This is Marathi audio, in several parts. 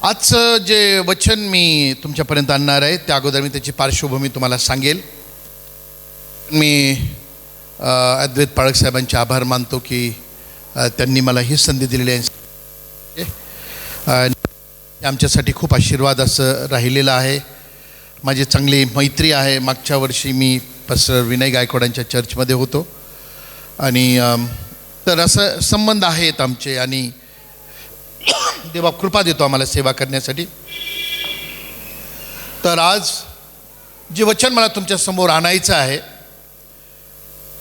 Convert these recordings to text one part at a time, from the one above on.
आजचं जे वचन मी तुमच्यापर्यंत आणणार आहे त्या अगोदर मी त्याची पार्श्वभूमी तुम्हाला सांगेल. मी अद्वैत पाळक साहेबांचे आभार मानतो की त्यांनी मला ही संधी दिलेली आहे. आमच्यासाठी खूप आशीर्वाद असं राहिलेलं आहे. माझी चांगली मैत्री आहे. मागच्या वर्षी मी पास्टर विनय गायकवाडांच्या चर्चमध्ये होतो आणि तर असं संबंध आहेत आमचे आणि देवा कृपा देतो आम्हाला सेवा करण्यासाठी. तर आज जे वचन मला तुमच्यासमोर आणायचं आहे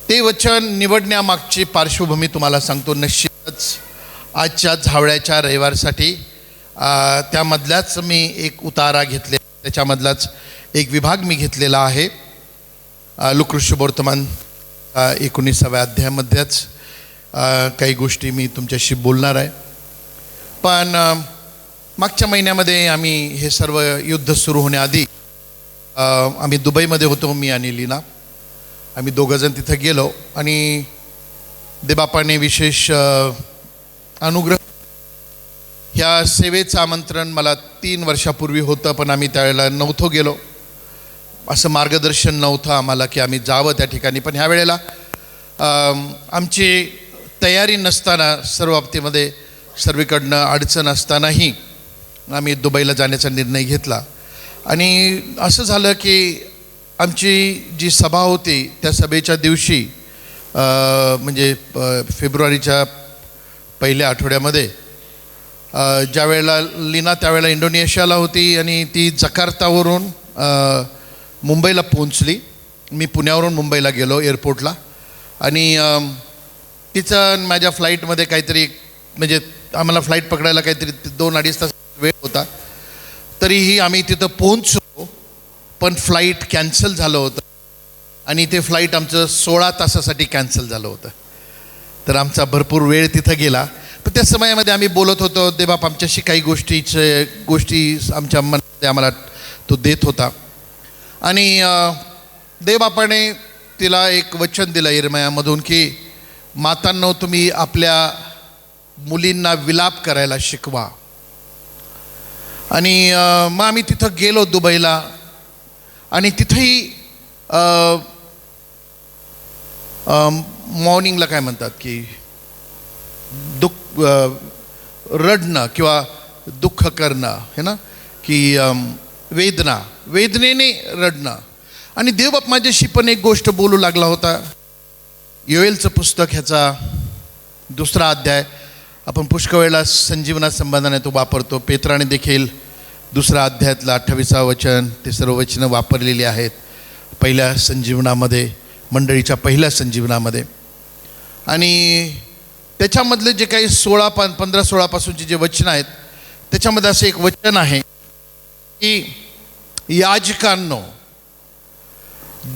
ते वचन निवडण्यामागची पार्श्वभूमी तुम्हाला सांगतो. निश्चितच आजच्या झावळ्याच्या रविवारसाठी त्यामधल्याच मी एक उतारा घेतले, त्याच्यामधलाच एक विभाग मी घेतलेला आहे. लुकृष्य वर्तमान 19व्या अध्यायामध्येच काही गोष्टी मी तुमच्याशी बोलणार आहे. पण मागच्या महिन्यामध्ये आम्ही हे सर्व युद्ध सुरू होण्याआधी आम्ही दुबईमध्ये होतो, मी आणि लीना. आम्ही दोघंजण तिथं गेलो आणि देवबापाने विशेष अनुग्रह. ह्या सेवेचं आमंत्रण मला 3 वर्षापूर्वी होतं, पण आम्ही त्यावेळेला नव्हतो गेलो. असं मार्गदर्शन नव्हतं आम्हाला की आम्ही जावं त्या ठिकाणी. पण ह्या वेळेला आमची तयारी नसताना, सर्व बाबतीमध्ये सर्वीकडनं अडचण असतानाही आम्ही दुबईला जाण्याचा निर्णय घेतला. आणि असं झालं की आमची जी सभा होती त्या सभेच्या दिवशी म्हणजे फेब्रुवारीच्या पहिल्या आठवड्यामध्ये ज्या वेळेला लीना त्यावेळेला इंडोनेशियाला होती आणि ती जकार्तावरून मुंबईला पोहोचली. मी पुण्यावरून मुंबईला गेलो एअरपोर्टला आणि तिचं माझ्या फ्लाईटमध्ये काहीतरी म्हणजे आम्हाला फ्लाईट पकडायला काहीतरी 2-2.5 तास वेळ होता. तरीही आम्ही तिथं पोहोचलो, पण फ्लाईट कॅन्सल झालं होतं आणि ते फ्लाईट आमचं 16 तासासाठी कॅन्सल झालं होतं. तर आमचा भरपूर वेळ तिथं गेला. पण त्या समयामध्ये आम्ही बोलत होतो. देवबाप आमच्याशी काही गोष्टी आमच्या मनामध्ये आम्हाला तो देत होता. आणि देवबापाने तिला एक वचन दिलं यिर्मयामधून की मातांनो, तुम्ही आपल्या मुलींना विलाप करायला शिकवा. आणि मग आम्ही तिथं गेलो दुबईला आणि तिथंही मॉर्निंगला काय म्हणतात की रडणं किंवा दुःख करणं है ना, की वेदनेने रडणं. आणि देवबाप माझ्याशी पण एक गोष्ट बोलू लागला होता. योएलचं पुस्तक ह्याचा 2रा अध्याय आपण पुष्कळ वेळेला संजीवना संबंधाने तो वापरतो. पेत्राने देखील 2ऱ्या अध्यायातलं 28वं वचन, ते सर्व वचनं वापरलेली आहेत पहिल्या संजीवनामध्ये, मंडळीच्या पहिल्या संजीवनामध्ये. आणि त्याच्यामधले जे काही 15-16 पासूनचे जे वचन आहेत त्याच्यामध्ये असं एक वचन आहे की याजकांनो,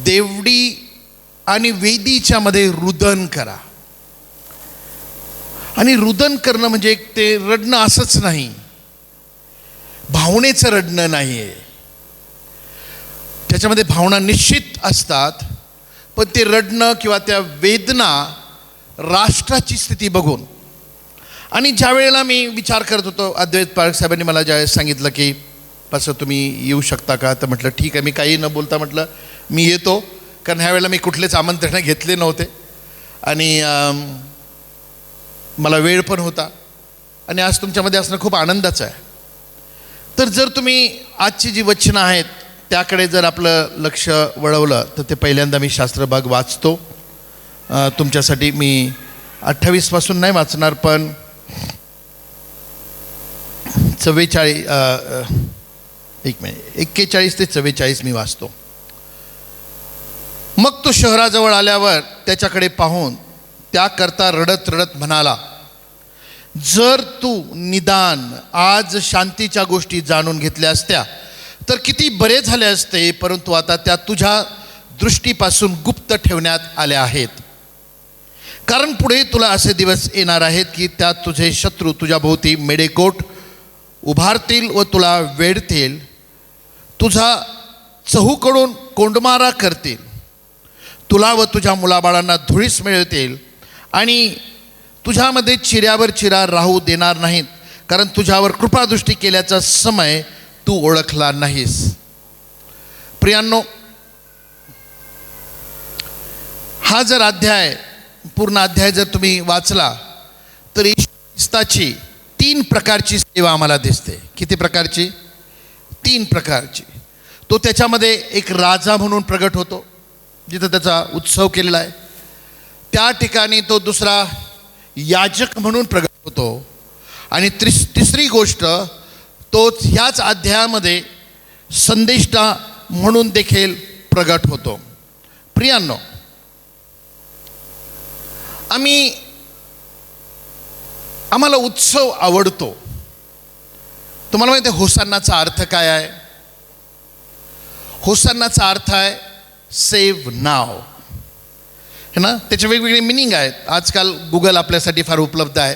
देवडी आणि वेदीच्या मध्ये रुदन करा. आणि रुदन करणं म्हणजे एक ते रडणं असंच नाही, भावनेचं रडणं नाही आहे. त्याच्यामध्ये भावना निश्चित असतात, पण ते रडणं किंवा त्या वेदना राष्ट्राची स्थिती बघून. आणि ज्या वेळेला मी विचार करत होतो, अद्वैत पाळक साहेबांनी मला ज्यावेळेस सांगितलं की पासं तुम्ही येऊ शकता का, तर म्हटलं ठीक आहे. मी काही न बोलता म्हटलं मी येतो, कारण ह्या वेळेला मी कुठलेच आमंत्रण घेतले नव्हते आणि मला वेळ पण होता आणि आज तुमच्यामध्ये असणं खूप आनंदाचं आहे. तर जर तुम्ही आजची जी वचनं आहेत त्याकडे जर आपलं लक्ष वळवलं तर ते पहिल्यांदा मी शास्त्रभाग वाचतो तुमच्यासाठी. मी 28 पासून नाही वाचणार, पण 41 ते 44 मी वाचतो. मग तो शहराजवळ आल्यावर त्याच्याकडे पाहून त्याकरता रडत रडत म्हणाला, जर तू निदान आज शांतीच्या गोष्टी जाणून घेतल्या असत्या तर किती बरे झाले असते, परंतु आता त्या तुझ्या दृष्टीपासून गुप्त ठेवण्यात आल्या आहेत. कारण पुढे तुला असे दिवस येणार आहेत की त्यात तुझे शत्रू तुझ्या भोवती मेडेकोट उभारतील व तुला वेढतील, तुझा चहूकडून कोंडमारा करतील, तुला व तुझ्या मुलाबाळांना धुळीस मिळवतील आणि तुझ्यामध्ये चिऱ्यावर चिरा राहू देणार नाहीत. कारण तुझ्यावर कृपादृष्टी केल्याचा समय तू ओळखला नाहीस. प्रियांनो, हा जर अध्याय, पूर्ण अध्याय जर तुम्ही वाचला तर येशू ख्रिस्ताची 3 प्रकारची सेवा आम्हाला दिसते. किती प्रकारची? 3 प्रकारची. तो त्याच्यामध्ये एक राजा म्हणून प्रगट होतो, जिथं त्याचा उत्सव केलेला आहे. त्या ठिकाणी तो दुसरा याजक म्हणून प्रगट होतो. आणि तिसरी गोष्ट, तो ह्याच अध्यायामध्ये संदेष्टा म्हणून देखील प्रगट होतो. प्रियांनो, आम्हाला उत्सव आवडतो. तुम्हाला माहिती आहे होसान्नाचा अर्थ काय आहे? होसान्नाचा अर्थ आहे सेव्ह नाव, है ना. त्याचे वेगवेगळे मिनिंग आहेत. आजकाल गुगल आपल्यासाठी फार उपलब्ध आहे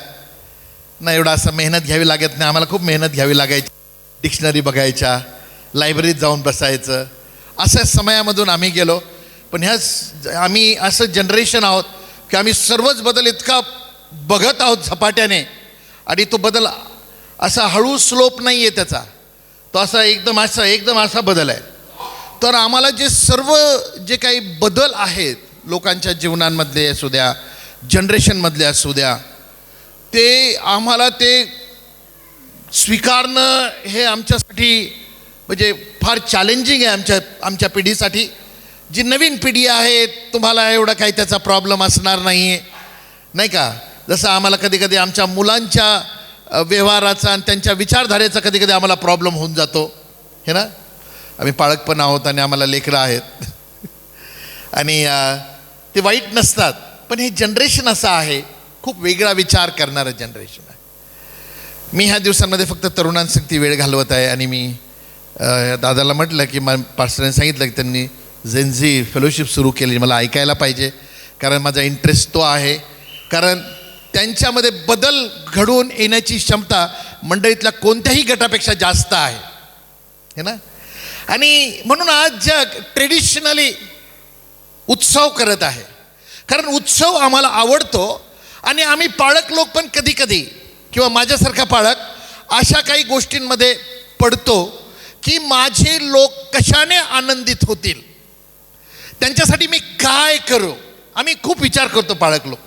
ना, एवढा असं मेहनत घ्यावी लागत नाही. आम्हाला खूप मेहनत घ्यावी लागायची, डिक्शनरी बघायच्या, लायब्ररीत जाऊन बसायचं. अशा समयामधून आम्ही गेलो. पण आम्ही असं जनरेशन आहोत की आम्ही सर्वच बदल इतका बघत आहोत झपाट्याने, आणि तो बदल असा हळू स्लोप नाही आहे त्याचा, तो असा एकदम असा बदल आहे. तर आम्हाला जे काही बदल आहेत लोकांच्या जीवनांमधले असू द्या, जनरेशनमधले असू द्या, ते आम्हाला ते स्वीकारणं हे आमच्यासाठी म्हणजे फार चॅलेंजिंग आहे. आमच्या पिढीसाठी. जी नवीन पिढी आहे, तुम्हाला एवढा काही त्याचा प्रॉब्लेम असणार नाही आहे, नाही का. जसं आम्हाला कधी कधी आमच्या मुलांच्या व्यवहाराचा आणि त्यांच्या विचारधारेचा कधी कधी आम्हाला प्रॉब्लेम होऊन जातो, हे ना. आम्ही पाळक पण आहोत आणि आम्हाला लेकरं आहेत आणि ते वाईट नसतात. पण हे जनरेशन असं आहे, खूप वेगळा विचार करणारं जनरेशन आहे. मी ह्या दिवसांमध्ये फक्त तरुणांसाठी वेळ घालवत आहे. आणि मी दादाला म्हटलं की पास्टरांनी सांगितलं की त्यांनी जेनझी फेलोशिप सुरू केली, मला ऐकायला पाहिजे, कारण माझा इंटरेस्ट तो आहे. कारण त्यांच्यामध्ये बदल घडवून येण्याची क्षमता मंडळीतल्या कोणत्याही गटापेक्षा जास्त आहे, है ना. आणि म्हणून आज जग ट्रेडिशनली उत्सव करत आहे, कारण उत्सव आम्हाला आवडतो. आणि आम्ही पाळक लोक पण कधी कधी, किंवा माझ्यासारखा पाळक, अशा काही गोष्टींमध्ये पडतो की माझे लोक कशाने आनंदित होतील, त्यांच्यासाठी मी काय करू. आम्ही खूप विचार करतो पाळक लोक.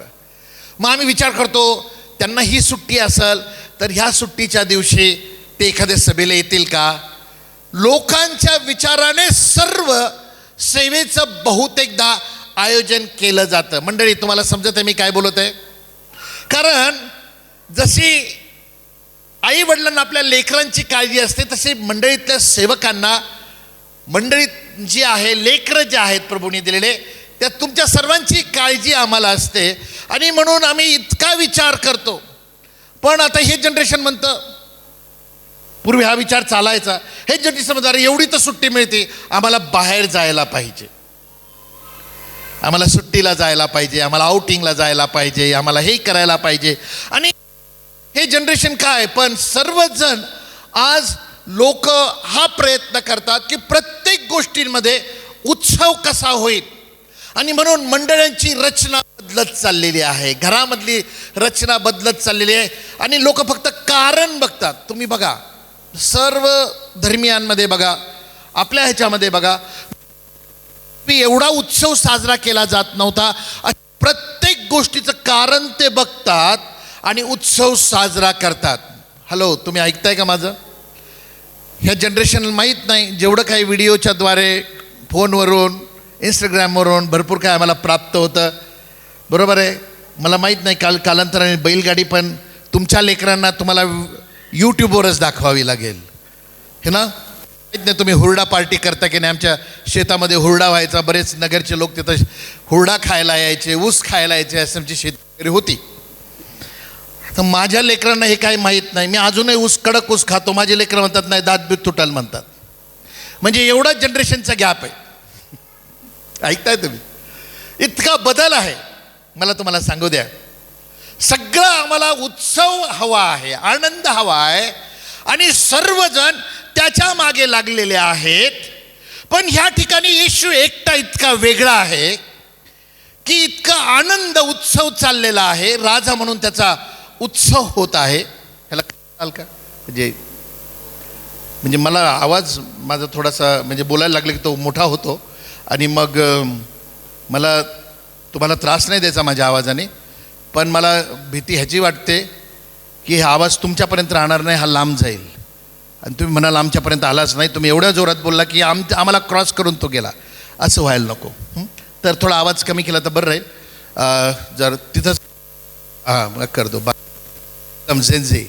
मग आम्ही विचार करतो त्यांना ही सुट्टी असेल तर ह्या सुट्टीच्या दिवशी ते एखाद्या सभेला येतील का. लोकांच्या विचाराने सर्व सेवेचं बहुतेकदा आयोजन केलं जातं. मंडळी, तुम्हाला समजत आहे मी काय बोलत आहे? कारण जशी आई वडिलांना आपल्या लेकरांची काळजी असते, तसे मंडळीतल्या सेवकांना, मंडळीत जी आहे, लेकरं जे आहेत प्रभूने दिलेले, त्यात तुमच्या सर्वांची काळजी आम्हाला असते. आणि म्हणून आम्ही इतका विचार करतो. पण आता हे जनरेशन म्हणतं, पूर्वी हा विचार चालायचा, हे जनरेशन म्हणतात अरे एवढी तर सुट्टी मिळते, आम्हाला बाहेर जायला पाहिजे, आम्हाला सुट्टीला जायला पाहिजे, आम्हाला आउटिंगला जायला पाहिजे, आम्हाला हे करायला पाहिजे. आणि हे जनरेशन काय, पण सर्वजण आज लोक हा प्रयत्न करतात की प्रत्येक गोष्टींमध्ये उत्सव कसा होईल. आणि म्हणून मंडळांची रचना बदलत चाललेली आहे, घरामधली रचना बदलत चाललेली आहे. आणि लोक फक्त कारण बघतात. तुम्ही बघा, सर्व धर्मियांमध्ये बघा, आपल्या ह्याच्यामध्ये बघा, एवढा उत्सव साजरा केला जात नव्हता. प्रत्येक गोष्टीचं कारण ते बघतात आणि उत्सव साजरा करतात. हॅलो, तुम्ही ऐकताय का माझं? ह्या जनरेशनला माहीत नाही, जेवढं काही व्हिडिओच्या द्वारे, फोनवरून, इंस्टाग्रामवरून भरपूर काय आम्हाला प्राप्त होतं, बरोबर आहे. मला माहीत नाही, कालांतराने बैलगाडी पण तुमच्या लेकरांना तुम्हाला यूट्यूबवरच दाखवावी लागेल, हे ना. माहीत नाही तुम्ही हुरडा पार्टी करता की नाही. आमच्या शेतामध्ये हुरडा व्हायचा, बरेच नगरचे लोक तिथं हुरडा खायला यायचे, ऊस खायला यायचे, असं आमची शेती होती. तर माझ्या लेकरांना हे काही माहीत नाही. मी अजूनही कडक ऊस खातो, माझे लेकरं म्हणतात नाही दात बीत तुटाल म्हणतात. म्हणजे एवढा जनरेशनचा गॅप आहे. ऐकताय तुम्ही? इतका बदल आहे. मला तुम्हाला सांगू द्या, सगळं आम्हाला उत्सव हवा आहे, आनंद हवा आहे, आणि सर्वजण त्याच्या मागे लागलेले आहेत. पण ह्या ठिकाणी येशू एकटा इतका वेगळा आहे की इतका आनंद उत्सव चाललेला आहे, राजा म्हणून त्याचा उत्सव होत आहे. ह्याला चाल का म्हणजे मला आवाज माझा थोडासा म्हणजे बोलायला लागला की तो मोठा होतो आणि मग मला तुम्हाला त्रास नाही द्यायचा माझ्या आवाजाने, पण मला भीती ह्याची वाटते की हा आवाज तुमच्यापर्यंत राहणार नाही, हा लांब जाईल आणि तुम्ही म्हणाल आमच्यापर्यंत आलाच नाही, तुम्ही एवढ्या जोरात बोलला की आम्हाला क्रॉस करून तो गेला, असं व्हायला नको. तर थोडा आवाज कमी केला तर बरं राहील. जर तिथंच हां कर दो समजेंजे.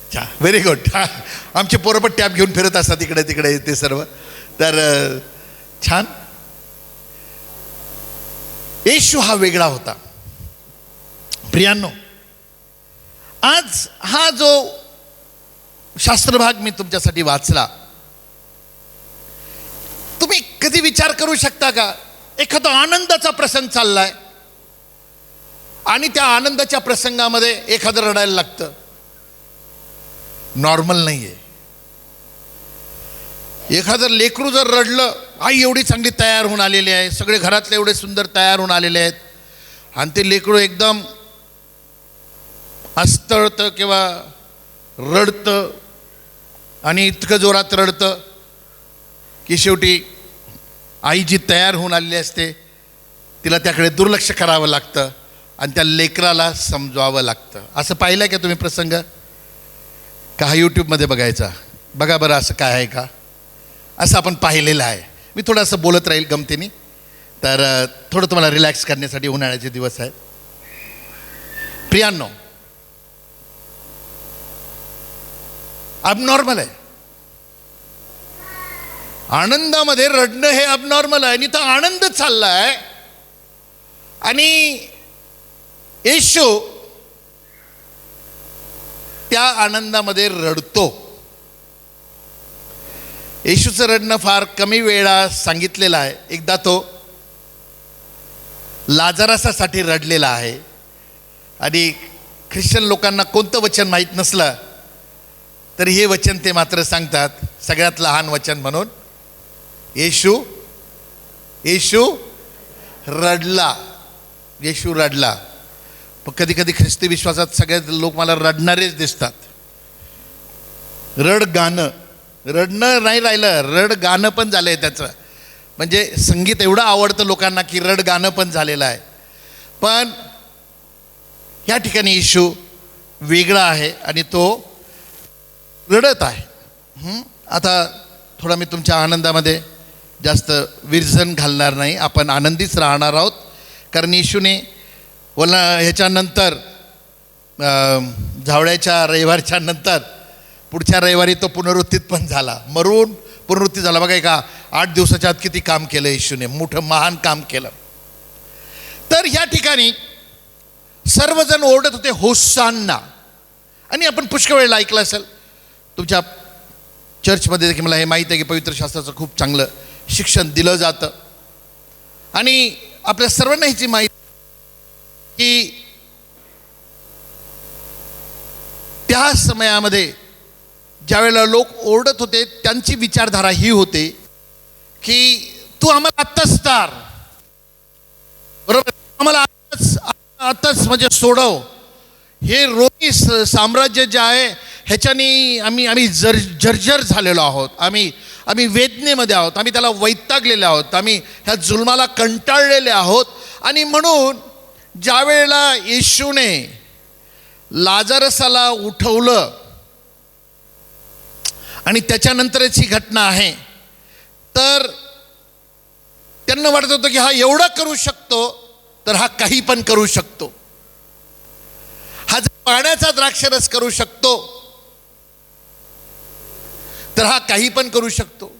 अच्छा व्हेरी गुड. आमचे पोरं पण टॅब घेऊन फिरत असतात इकडे तिकडे ते सर्व. तर छान. येशू हा वेगळा होता. प्रियांनो, आज हा जो शास्त्रभाग मी तुमच्यासाठी वाचला, तुम्ही कधी विचार करू शकता का एखादा आनंदाचा प्रसंग चाललाय आणि त्या आनंदाच्या प्रसंगामध्ये एखादं रडायला लागतं? नॉर्मल नाहीये. एखादं लेकरू जर रडलं, आई एवढी चांगली तयार होऊन आलेली आहे, सगळे घरातले एवढे सुंदर तयार होऊन आलेले आहेत आणि ते लेकरू एकदम आस्तळतं किंवा रडतं आणि इतकं जोरात रडतं की शेवटी आई जी तयार होऊन आलेली असते तिला त्याकडे दुर्लक्ष करावं लागतं आणि त्या लेकराला समजवावं लागतं. असं पाहिलं का तुम्ही प्रसंग? का हा यूट्यूबमध्ये बघायचा? बघा बरं असं काय आहे का, असं आपण पाहिलेलं आहे. मी थोडंसं बोलत राहील गमतीने, तर थोडं तुम्हाला रिलॅक्स करण्यासाठी उन्हाळ्याचे दिवस आहेत. प्रियांनो, अबनॉर्मल आहे. आनंदामध्ये रडणं हे अबनॉर्मल आहे आणि तो आनंद चाललाय आणि येशू त्या आनंदामध्ये रडतो. येशूचं रडणं फार कमी वेळा सांगितलेलं आहे. एकदा तो लाजारसासाठी रडलेला आहे आणि ख्रिश्चन लोकांना कोणतं वचन माहीत नसलं तर हे वचन ते मात्र सांगतात, सगळ्यात लहान वचन म्हणून, येशू रडला. येशू रडला. पण कधी कधी ख्रिस्ती विश्वासात सगळे लोक मला रडणारेच दिसतात. रडणं नाही राहिलं, रड गाणं पण झालं आहे त्याचं. म्हणजे संगीत एवढं आवडतं लोकांना की रड गाणं पण झालेलं आहे. पण या ठिकाणी येशू वेगळा आहे आणि तो रडत आहे. आता थोडा मी तुमच्या आनंदामध्ये जास्त विरजन घालणार नाही. आपण आनंदीच राहणार आहोत, कारण येशूने बोला ह्याच्यानंतर झावळ्याच्या रविवारच्या नंतर पुढच्या रविवारी तो पुनरुत्थित पण झाला, मरून पुनरुत्थित झाला. बघा का 8 दिवसाच्या आत किती काम केलं येशूने, मोठं महान काम केलं. तर या ठिकाणी सर्वजण ओरडत होते होसान्ना. आणि आपण पुष्कळ वेळेला ऐकलं असेल, तुमच्या चर्चमध्ये देखील मला हे माहीत आहे की पवित्र शास्त्राचं खूप चांगलं शिक्षण दिलं जातं आणि आपल्या सर्वांना ह्याची माहिती की त्या समयामध्ये ज्यावेळेला लोक ओरडत होते त्यांची विचारधारा ही होती की तू आम्हाला आत्ताच तार, बरोबर, आम्हाला आत्ताच म्हणजे सोडव. हे रोमी साम्राज्य जे आहे ह्याच्यानी आम्ही जर्जर झालेलो आहोत, आम्ही वेदनेमध्ये आहोत, आम्ही त्याला वैतागलेले आहोत, आम्ही ह्या जुलमाला कंटाळलेले आहोत. आणि म्हणून ज्या वेळेला येशूने लाजारसाला उठवलं आणि त्याच्यानंतरच ही घटना आहे, तर त्यांना वाटत होतं की हा एवढा करू शकतो तर हा काही पण करू शकतो. हा जर पाण्याचा द्राक्षरस करू शकतो तर हा काही पण करू शकतो.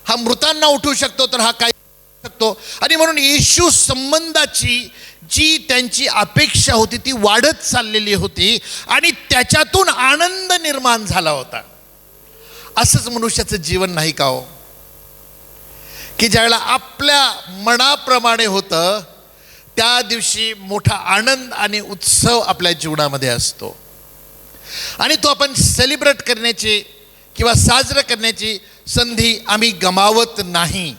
हा मृतांना उठवू शकतो तर हा काही करू शकतो. आणि म्हणून येशू संबंधाची जी त्यांची अपेक्षा होती ती वाढत चाललेली होती आणि त्याच्यातून आनंद निर्माण झाला होता. असंच मनुष्याचं जीवन नाही का हो, की ज्यावेळेला आपल्या मनाप्रमाणे होतं त्या दिवशी मोठा आनंद आणि उत्सव आपल्या जीवनामध्ये असतो आणि तो आपण सेलिब्रेट करण्याची किंवा साजरं करण्याची संधी आम्ही गमावत नाही.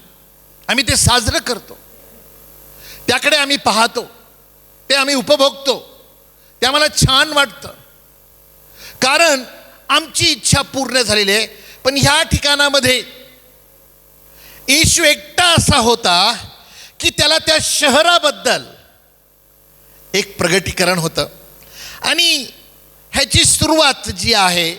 आम्ही ते साजरं करतो, त्याकडे आम्ही पाहतो, ते आम्ही उपभोगतो, ते आम्हाला छान वाटतं. कारण आमची इच्छा पूर्ण झालेली आहे. पण ह्या ठिकाणामध्ये येशू एकटा असा होता की त्याला त्या शहराबद्दल एक प्रगटीकरण होतं. आणि ह्याची सुरुवात जी आहे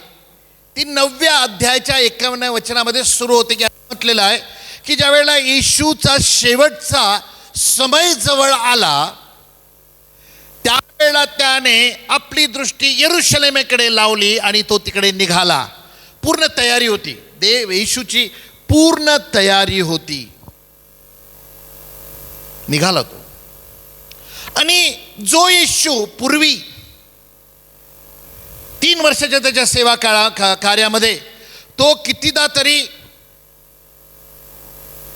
ती 9व्या अध्यायाच्या 51व्या वचनामध्ये सुरू होते की म्हटलेलं आहे की ज्या वेळेला येशूचा शेवटचा समय जवळ आला त्यावेळेला त्याने आपली दृष्टी यरूशलेमेकडे लावली आणि तो तिकडे निघाला. पूर्ण तयारी होती, येशूची पूर्ण तयारी होती. निघाला तो. आणि जो येशू पूर्वी 3 वर्षाच्या त्याच्या सेवा कार्यामध्ये तो कितीदा तरी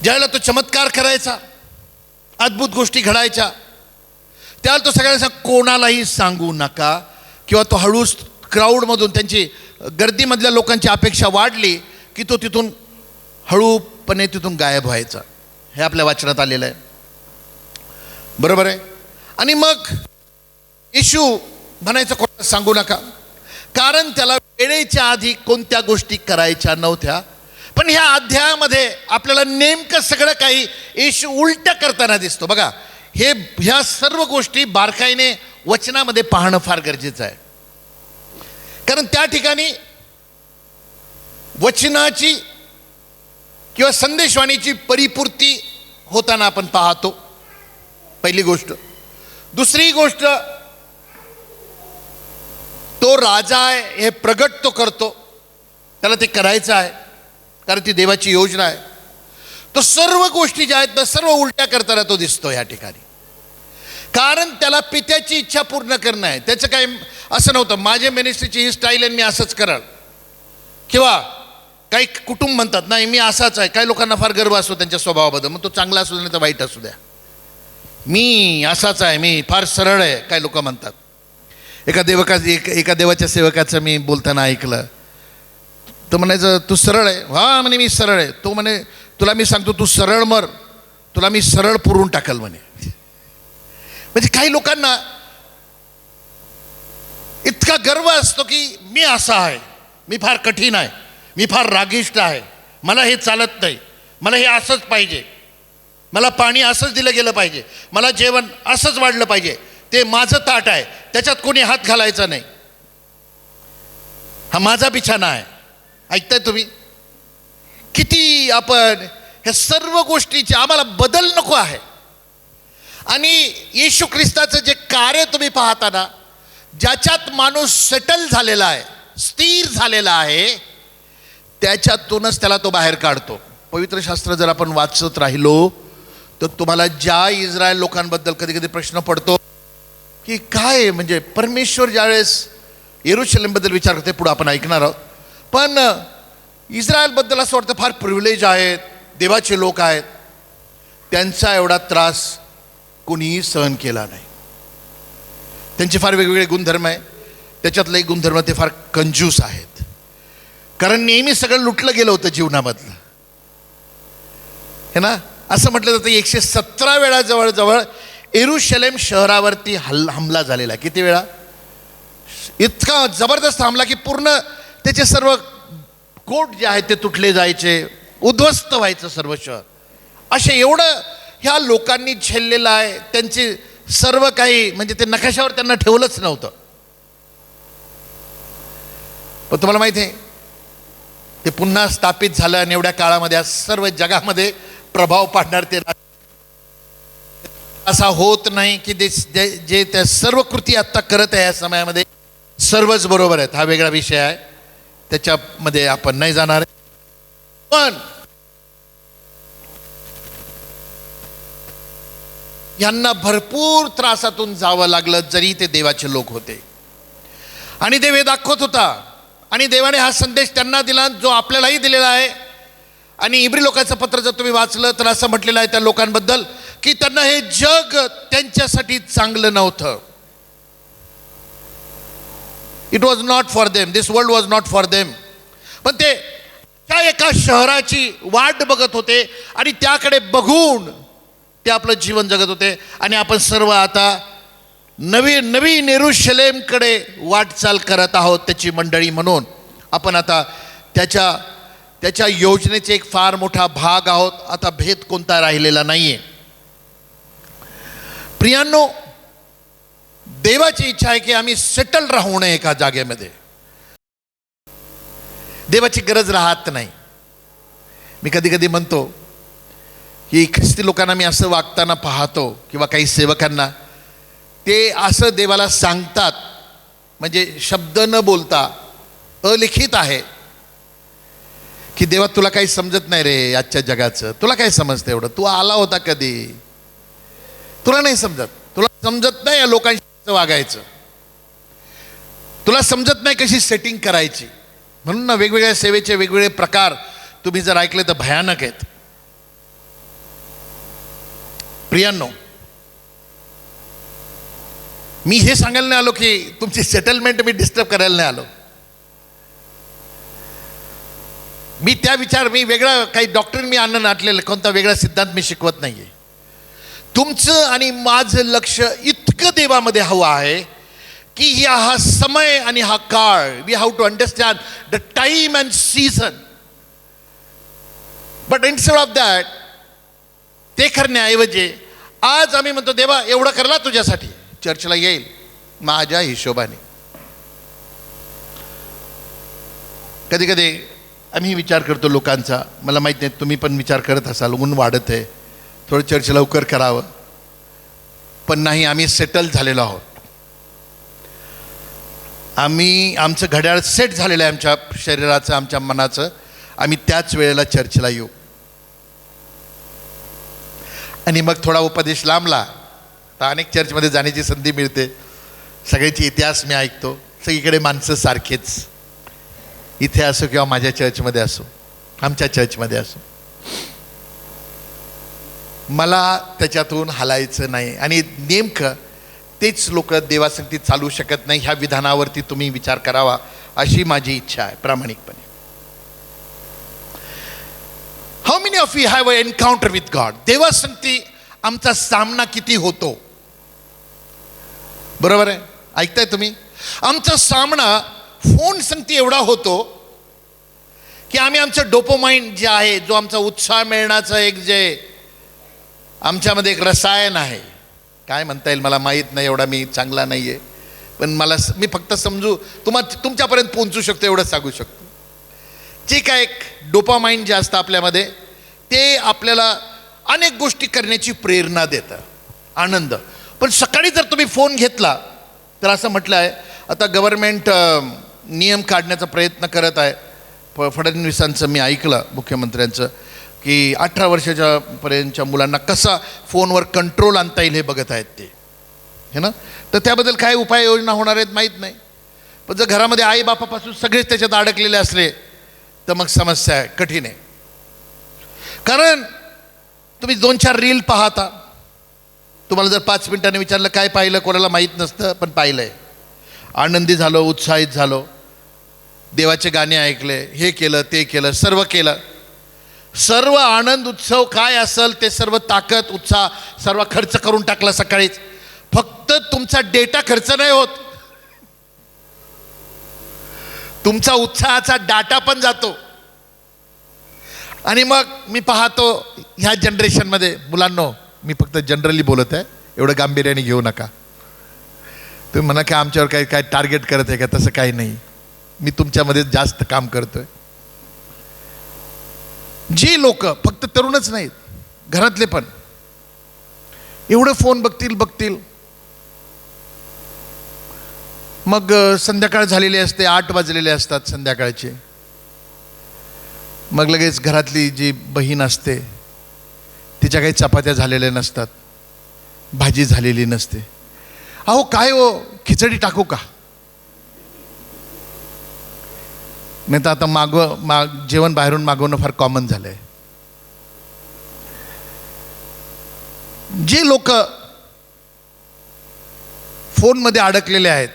ज्यावेळेला तो चमत्कार करायचा, अद्भुत गोष्टी घडायच्या, त्यावेळेला तो सगळ्यांना कोणालाही सांगू नका, किंवा तो हळूच क्राऊडमधून त्यांची गर्दीमधल्या लोकांची अपेक्षा वाढली की तो तिथून हळूपणे तिथून गायब व्हायचा. हे आपल्या वाचनात आलेलं आहे, बरोबर आहे. आणि मग येशू म्हणायचं कोणाला सांगू नका, कारण त्याला वेळेच्या आधी कोणत्या गोष्टी करायच्या नव्हत्या. पण ह्या अध्यायामध्ये आपल्याला नेमकं सगळं काही येशू उलट करताना दिसतो. बघा, ह्या सर्व गोष्टी बारकाईने वचनामध्ये पाहणं फार गरजेचं आहे. कारण त्या ठिकाणी वचनाची किंवा संदेशवाणीची परिपूर्ती होताना आपण पाहतो, पहिली गोष्ट. दुसरी गोष्ट, तो राजा आहे हे प्रगट तो करतो, त्याला ते करायचं आहे कारण ती देवाची योजना आहे. तो सर्व गोष्टी ज्या आहेत ना सर्व उलट्या करताना तो दिसतो या ठिकाणी. कारण त्याला पित्याची इच्छा पूर्ण करणं आहे. त्याचं काय असं नव्हतं माझे मिनिस्ट्रीची ही स्टाईल आहे मी असंच करल, किंवा काही कुटुंब म्हणतात नाही मी असाच आहे. काही लोकांना फार गर्व असतो त्यांच्या स्वभावाबद्दल, मग तो चांगला असू द्या नाही तर वाईट असू द्या, मी असाच आहे, मी फार सरळ आहे, काही लोक म्हणतात. एका देवाच्या सेवकाचं मी बोलताना ऐकलं, तर म्हणायचं तू सरळ आहे, हा म्हणे मी सरळ आहे. तो म्हणे तुला मी सांगतो तू सरळ मर, तुला मी सरळ पुरून टाकल म्हणे. म्हणजे काही लोकांना इतका गर्व असतो की मी असा आहे, मी फार कठीण आहे, मी फार रागिष्ट आहे, मला हे चालत नाही, मला हे असंच पाहिजे, मला पाणी असंच दिलं गेलं पाहिजे, मला जेवण असंच वाढलं पाहिजे, ते माझं ताट आहे त्याच्यात कोणी हात घालायचा नाही, हा माझा बिछाना आहे. ऐकताय तुम्ही? किती आपण ह्या सर्व गोष्टीचे आम्हाला बदल नको आहे. आणि येशू ख्रिस्ताचं जे कार्य तुम्ही पाहता ना, ज्याच्यात माणूस सेटल झालेला आहे, स्थिर झालेला आहे, त्याच्यातूनच त्याला तो बाहेर काढतो. पवित्र शास्त्र जर आपण वाचत राहिलो तर तुम्हाला ज्या इस्रायल लोकांबद्दल कधी कधी प्रश्न पडतो की काय म्हणजे परमेश्वर ज्यावेळेस यरूशलेमबद्दल विचार करते, पुढे आपण ऐकणार आहोत, पण इस्रायलबद्दल असं वाटतं फार प्रिव्हिलेज आहेत, देवाचे लोक आहेत, त्यांचा एवढा त्रास कोणीही सहन केला नाही. त्यांचे फार वेगवेगळे गुणधर्म आहे, त्याच्यातलं एक गुणधर्म ते फार कंजूस आहेत, कारण नेहमी सगळं लुटलं गेलं होतं जीवनामधलं, हे ना. असं म्हटलं जातं 117 वेळा जवळजवळ यरूशलेम शहरावरती हमला झालेला. किती वेळा? इतका जबरदस्त हमला की पूर्ण त्याचे सर्व कोट जे आहेत ते तुटले जायचे, उद्ध्वस्त व्हायचं सर्व शहर. असे एवढं ह्या लोकांनी झेललेलं आहे, त्यांचे सर्व काही म्हणजे ते नकाशावर त्यांना ठेवलंच नव्हतं. पण तुम्हाला माहिती आहे ते पुन्हा स्थापित झालं आणि एवढ्या काळामध्ये सर्व जगामध्ये प्रभाव पाडणार ते असा होत नाही की जे त्या सर्व कृती आत्ता करत आहे या समयामध्ये सर्वच बरोबर आहेत. हा वेगळा विषय आहे, त्याच्यामध्ये आपण नाही जाणार. पण यांना भरपूर त्रासातून जावं लागलं जरी ते देवाचे लोक होते. आणि देव हे दाखवत होता आणि देवाने हा संदेश त्यांना दिला जो आपल्यालाही दिलेला आहे. आणि इब्री लोकांचं पत्र जर तुम्ही वाचलं तर असं म्हटलेलं आहे त्या लोकांबद्दल की त्यांना हे जग त्यांच्यासाठी चांगलं नव्हतं. It was not for them, this world was not for them. पण ते त्या एका शहराची वाट बघत होते आणि त्याकडे बघून ते आपलं जीवन जगत होते. आणि आपण सर्व आता नवीन येरुशलेमकडे वाटचाल करत आहोत त्याची मंडळी म्हणून आपण आता त्याच्या योजनेचे एक फार मोठा भाग आहोत. आता भेद कोणता राहिलेला नाहीये. प्रियांनो, देवाची इच्छा आहे की आम्ही सेटल राहू नये एका जागेमध्ये. देवाची गरज राहत नाही. मी कधी कधी म्हणतो की ख्रिस्ती लोकांना मी असं वागताना पाहतो किंवा काही सेवकांना ते असं देवाला सांगतात, म्हणजे शब्द न बोलता अलिखित आहे की देवा तुला काही समजत नाही रे आजच्या जगाचं, तुला काय समजतं एवढं, तू आला होता कधी, तुला नाही समजत, तुला समजत नाही या लोकांशी वागायचं, तुला समजत नाही कशी सेटिंग करायची. म्हणून ना वेगवेगळ्या सेवेचे वेगवेगळे प्रकार तुम्ही जर ऐकले तर भयानक आहेत. प्रियांनो, मी हे सांगायला नाही आलो की तुमची सेटलमेंट मी डिस्टर्ब करायला नाही आलो. मी वेगळा काही डॉक्टर मी आणलं नाटलेलं, कोणता वेगळा सिद्धांत मी शिकवत नाहीये. तुमचं आणि माझं लक्ष इतकं देवामध्ये हवं आहे की हा समय आणि हा काळ, we have to understand the time and season. But instead of that, ते करण्याऐवजी आज आम्ही म्हणतो देवा एवढं करला तुझ्यासाठी, चर्चला येईल माझ्या हिशोबाने. कधी कधी आम्ही विचार करतो लोकांचा, मला माहीत नाही तुम्ही पण विचार करत असाल, ऊन वाढत आहे, थोडं चर्च लवकर करावं. पण नाही, आम्ही सेटल झालेलो आहोत. आमचं घड्याळ सेट झालेलं आहे आमच्या शरीराचं, आमच्या मनाचं. आम्ही त्याच वेळेला चर्चला येऊ. आणि मग थोडा उपदेश लांबला तर अनेक चर्चमध्ये जाण्याची संधी मिळते. सगळ्याची इतिहास मी ऐकतो, सगळीकडे माणसं सारखेच, इथे असो किंवा माझ्या चर्चमध्ये असो, आमच्या चर्चमध्ये असो. मला त्याच्यातून हलायचं नाही. आणि नेमकं तेच लोक देवासंगती चालू शकत नाही, ह्या विधानावरती तुम्ही विचार करावा अशी माझी इच्छा आहे प्रामाणिकपणे. How many of you have a encounter with God? देवासंगती आमचा सामना किती होतो? बरोबर आहे, ऐकताय तुम्ही? आमचा सामना फोन संगती एवढा होतो की आम्ही आमचं डोपामाइन जे आहे, जो आमचा उत्साह मिळण्याचं एक जे आमच्यामध्ये एक रसायन आहे, काय म्हणता येईल मला माहीत नाही, एवढा मी चांगला नाही आहे, पण मी फक्त समजू तुमच्यापर्यंत पोहोचू शकतो एवढं सांगू शकतो. जे काय एक डोपामाइन जे असतं आपल्यामध्ये, ते आपल्याला अनेक गोष्टी करण्याची प्रेरणा देतं, आनंद. पण सकाळी जर तुम्ही फोन घेतला तर असं म्हटलं आहे, आता गव्हर्नमेंट नियम काढण्याचा प्रयत्न करत आहे. फडणवीसांचं मी ऐकलं, मुख्यमंत्र्यांचं, की 18 वर्षाच्या पर्यंतच्या मुलांना कसा फोनवर कंट्रोल आणता येईल हे बघत आहेत ते, है ना. तर त्याबद्दल काय उपाययोजना होणार आहेत माहीत नाही. पण जर घरामध्ये आई बापापासून सगळेच त्याच्यात अडकलेले असले तर मग समस्या आहे, कठीण आहे. कारण तुम्ही 2-4 रील पाहता, तुम्हाला जर 5 मिनिटांनी विचारलं काय पाहिलं, कोणाला माहीत नसतं, पण पाहिलं आहे, आनंदी झालो, उत्साहित झालो, देवाचे गाणे ऐकले, हे केलं ते केलं, सर्व केलं. सर्व आनंद उत्सव काय असेल ते सर्व ताकद उत्साह सर्व खर्च करून टाकला सकाळीच. फक्त तुमचा डेटा खर्च नाही होत, तुमचा उत्साहाचा डाटा पण जातो. आणि मग मी पाहतो ह्या जनरेशनमध्ये, मुलांनो मी फक्त जनरली बोलत आहे, एवढं गांभीर्याने घेऊ नका. तुम्ही म्हणा की आमच्यावर काही काय टार्गेट करत आहे का, तसं काही नाही. मी तुमच्यामध्ये जास्त काम करतोय. जी लोक, फक्त तरुणच नाहीत, घरातले पण एवढं फोन बघतील, मग संध्याकाळ झालेली असते, 8 वाजलेले असतात संध्याकाळचे. मग लगेच घरातली जी बहीण असते तिच्या काही चपात्या झालेल्या नसतात, भाजी झालेली नसते. अहो काय हो, खिचडी टाकू का? नाही तर आता जेवण बाहेरून मागवणं फार कॉमन झालंय. जे लोक फोनमध्ये अडकलेले आहेत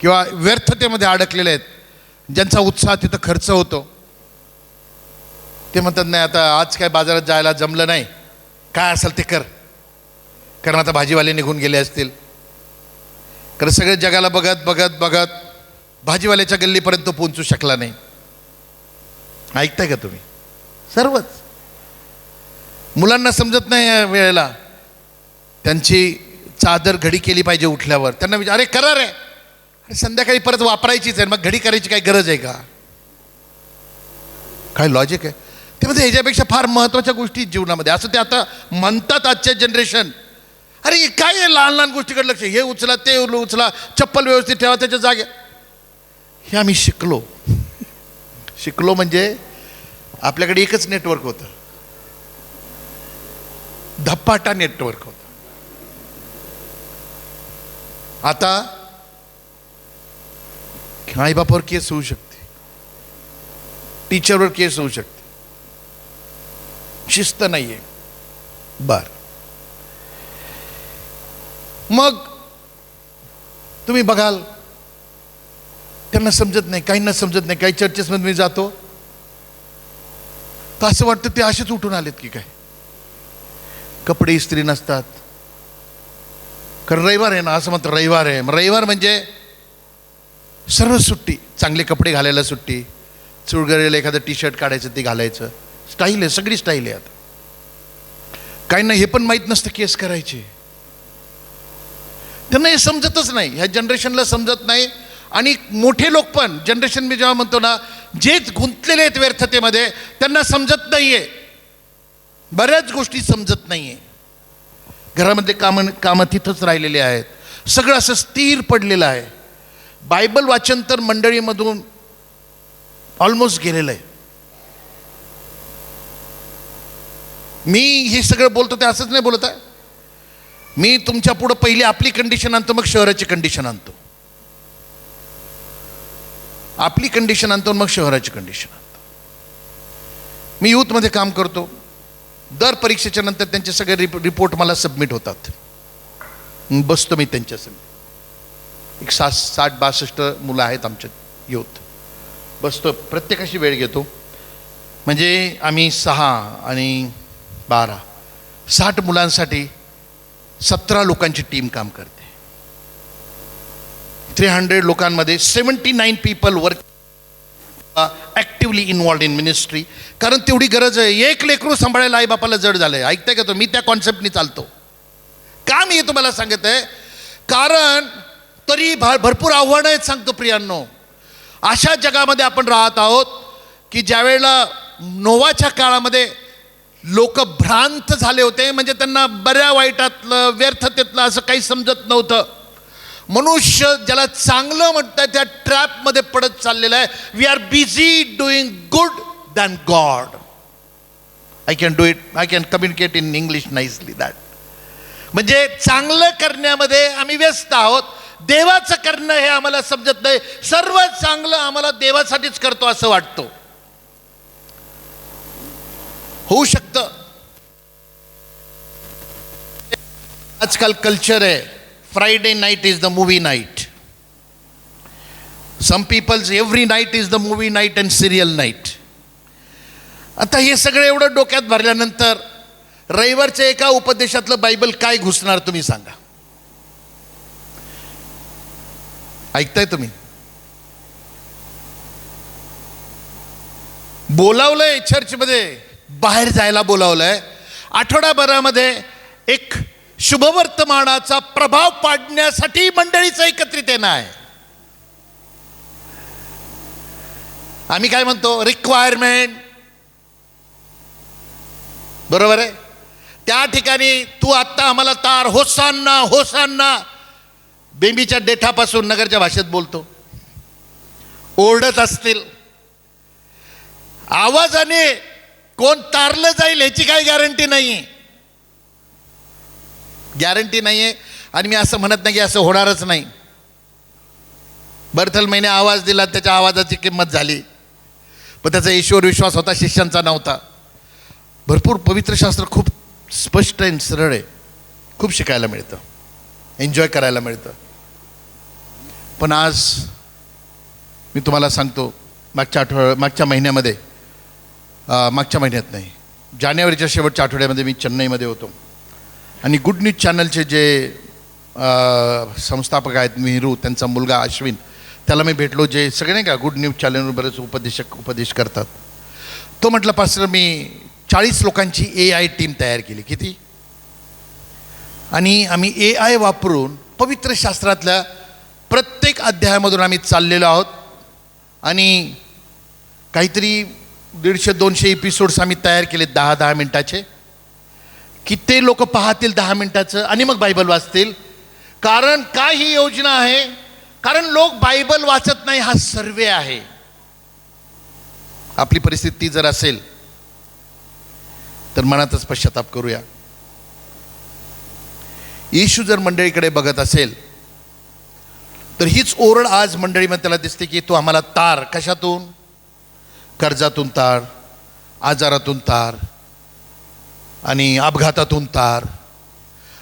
किंवा व्यर्थतेमध्ये अडकलेले आहेत, ज्यांचा उत्साह तिथं खर्च होतो, ते म्हणतात नाही आता आज काय बाजारात जायला जमलं नाही, काय असेल ते कर, कारण आता भाजीवाले निघून गेले असतील, कारण सगळ्या जगाला बघत बघत बघत भाजीवाल्याच्या गल्लीपर्यंत पोहोचू शकला नाही. ऐकताय का तुम्ही? सर्वच मुलांना समजत नाही या वेळेला. त्यांची चादर घडी केली पाहिजे उठल्यावर. त्यांना विचार, अरे करा रे, अरे संध्याकाळी परत वापरायचीच आहे, मग घडी करायची काय गरज आहे का? काय लॉजिक आहे ते? म्हणजे ह्याच्यापेक्षा फार महत्त्वाच्या गोष्टी जीवनामध्ये असं ते आता म्हणतात आजच्या जनरेशन. अरे काय आहे लहान लहान गोष्टीकडे लक्ष, हे उचला ते उचला, चप्पल व्यवस्थित ठेवा त्याच्या जागे. हे आम्ही शिकलो म्हणजे आपल्याकडे एकच नेटवर्क होतं, धप्पाटा नेटवर्क होता. आता आईबापावर केस होऊ शकते, टीचरवर केस होऊ शकते, शिस्त नाहीये. बर, मग तुम्ही बघाल त्यांना समजत नाही, काहींना समजत नाही. काही चर्चेसमध्ये मी जातो तर असं वाटतं ते असेच उठून आलेत की काय. कपडे इस्त्री नसतात, कारण रविवार आहे ना, असं म्हणतात रविवार आहे. मग रविवार म्हणजे सर्व सुट्टी, चांगले कपडे घालायला सुट्टी, चुळगरेला एखादं टी शर्ट काढायचं ते घालायचं, स्टाईल आहे, सगळी स्टाईल आहे. आता काहींना हे पण माहीत नसतं केस करायचे, त्यांना हे समजतच नाही, ह्या जनरेशनला समजत नाही. आणि मोठे लोक पण, जनरेशन मी जेव्हा म्हणतो ना, जेच गुंतलेले आहेत व्यर्थतेमध्ये, त्यांना समजत नाहीये, बऱ्याच गोष्टी समजत नाहीये. घरामध्ये कामं तिथंच राहिलेले आहेत, सगळं असं स्थिर पडलेलं आहे. बायबल वाचन तर मंडळीमधून ऑलमोस्ट गेलेलं आहे. मी हे सगळं बोलतो ते असंच नाही बोलत आहे. मी तुमच्या पुढं पहिली आपली कंडिशन आणतो, मग शहराची कंडिशन आणतो. आपली कंडिशन आणतो, मग शहराची कंडिशन आणतो. मी यूथमध्ये काम करतो. दर परीक्षेच्या नंतर त्यांचे सगळे रिपोर्ट मला सबमिट होतात. बसतो मी त्यांच्यासमोर. एक 60-62 मुलं आहेत आमच्या यूथ. बसतो, प्रत्येकाशी वेळ घेतो. म्हणजे आम्ही 6 आणि 12 60 मुलांसाठी 17 लोकांची टीम काम करते. 300 लोकांमध्ये 79 people work actively involved in ministry. कारण तेवढी गरज आहे. एक लेकरू सांभाळायला आई बापाला जड झालंय. ऐकताय का तो? मी त्या कॉन्सेप्टनी चालतो. का मी हे तुम्हाला सांगत आहे? कारण तरी भरपूर आव्हानं आहेत सांगतो प्रियांनो. अशा जगामध्ये आपण राहत आहोत की ज्यावेळेला नोवाच्या काळामध्ये लोक भ्रांत झाले होते, म्हणजे त्यांना बऱ्या वाईटातलं व्यर्थतेतलं असं काही समजत नव्हतं. मनुष्य ज्याला चांगलं म्हणतात त्या ट्रॅपमध्ये पडत चाललेला आहे. We are busy doing good than God. I can communicate in English nicely that. म्हणजे चांगलं करण्यामध्ये आम्ही व्यस्त आहोत, देवाचं करणं हे आम्हाला समजत नाही. सर्व चांगलं आम्हाला देवासाठीच करतो असं वाटतं. होऊ शकतं. आजकाल कल्चर आहे, Friday night is the movie night. Some peoples every night is the movie night and serial night. आता हे सगळं एवढं डोक्यात भरल्यानंतर रविवारच्या एका उपदेशातलं बायबल काय घुसणार तुम्ही सांगा? ऐकताय तुम्ही? बोलावलंय चर्चमध्ये, बाहेर जायला बोलावलंय. आठवडाभरामध्ये एक शुभवर्तमानाचा प्रभाव पाडण्यासाठी मंडळीचं एकत्रित येणं आहे. आम्ही काय म्हणतो? रिक्वायरमेंट. बरोबर आहे. त्या ठिकाणी तू आत्ता आम्हाला तार, होसांना होसांना, बेंबीच्या देठापासून नगरच्या भाषेत बोलतो, ओरडत असतील. आवाजाने कोण तारलं जाईल ह्याची काही गॅरंटी नाही. गॅरंटी नाही आहे. आणि मी असं म्हणत नाही की असं होणारच नाही. बर्थल महिने आवाज दिला, त्याच्या आवाजाची किंमत झाली, पण त्याचा ईश्वर विश्वास होता, शिष्यांचा नव्हता. भरपूर पवित्र शास्त्र खूप स्पष्ट आहे, सरळ आहे. खूप शिकायला मिळतं, एन्जॉय करायला मिळतं. पण आज मी तुम्हाला सांगतो, मागच्या महिन्यात नाही, जानेवारीच्या शेवटच्या आठवड्यामध्ये मी चेन्नईमध्ये होतो. आणि गुड न्यूज चॅनलचे जे संस्थापक आहेत नेहरू, त्यांचा मुलगा अश्विन, त्याला मी भेटलो, जे सगळे नाही का गुड न्यूज चॅनलवर बरेच उपदेश करतात. तो म्हटलं पास्टर मी 40 लोकांची AI टीम तयार केली. किती? आणि आम्ही AI वापरून पवित्र शास्त्रातल्या प्रत्येक अध्यायामधून आम्ही चाललेलो आहोत आणि काहीतरी 150-200 एपिसोड्स आम्ही तयार केले 10-10 मिनिटाचे, की ते लोक पाहतील 10 मिनिटाचं आणि मग बायबल वाचतील. कारण काय ही योजना आहे? कारण लोक बायबल वाचत नाही, हा सर्वे आहे. आपली परिस्थिती जर असेल तर मनातच पश्चाताप करूया. येशू जर मंडळीकडे बघत असेल तर हीच ओरड आज मंडळीमध्ये त्याला दिसते की तू आम्हाला तार. कशातून? कर्जातून तार, आजारातून तार आणि अपघातातून तार,